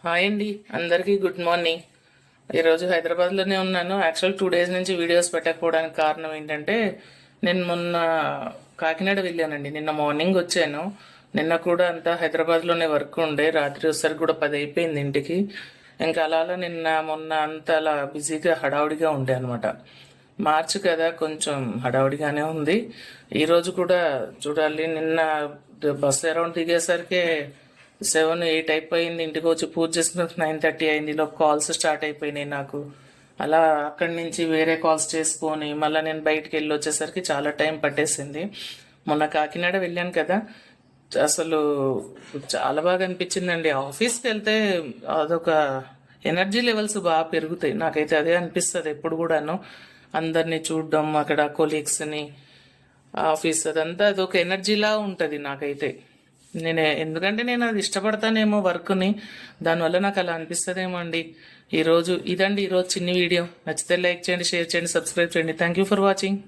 Hi అండి, అందరికీ good morning. ఈరోజు హైదరాబాద్లోనే ఉన్నాను. యాక్చువల్ 2 డేస్ నుంచి వీడియోస్ పెట్టకపోవడానికి కారణం ఏంటంటే నేను మొన్న కాకినాడ వెళ్ళానండి. నిన్న మార్నింగ్ వచ్చాను. నిన్న కూడా అంతా హైదరాబాద్లోనే వర్క్ ఉండే, రాత్రి వచ్చేసరికి కూడా 10 అయిపోయింది ఇంటికి. ఇంకా అలా అలా నిన్న మొన్న అంతా అలా బిజీగా హడావుడిగా ఉండే అనమాట. మార్చి కదా, కొంచెం హడావుడిగానే ఉంది. ఈరోజు కూడా చూడాలి. నిన్న బస్ అరౌండ్ దిగేసరికి 7, 8 అయిపోయింది. ఇంటికి వచ్చి పూజ చేసుకున్న 9:30 అయింది. ఇలా కాల్స్ స్టార్ట్ అయిపోయినాయి నాకు. అలా అక్కడి నుంచి వేరే కాల్స్ చేసుకొని మళ్ళీ నేను బయటికి వెళ్ళి వచ్చేసరికి చాలా టైం పట్టేసింది. మొన్న కాకినాడ వెళ్ళాను కదా, అసలు చాలా బాగా అనిపించిందండి. ఆఫీస్కి వెళ్తే అదొక ఎనర్జీ లెవెల్స్ బాగా పెరుగుతాయి. నాకైతే అదే అనిపిస్తుంది ఎప్పుడు కూడాను. అందరినీ చూడడం, అక్కడ కొలీగ్స్ని, ఆఫీస్ అదంతా అదొక ఎనర్జీలా ఉంటుంది నాకైతే. ఎందుకంటే నేను అది ఇష్టపడతానేమో వర్క్ని, దానివల్ల నాకు అలా అనిపిస్తుందేమో అండి. ఈరోజు చిన్ని వీడియో నచ్చితే లైక్ చేయండి, షేర్ చేయండి, సబ్స్క్రైబ్ చేయండి. Thank you for watching.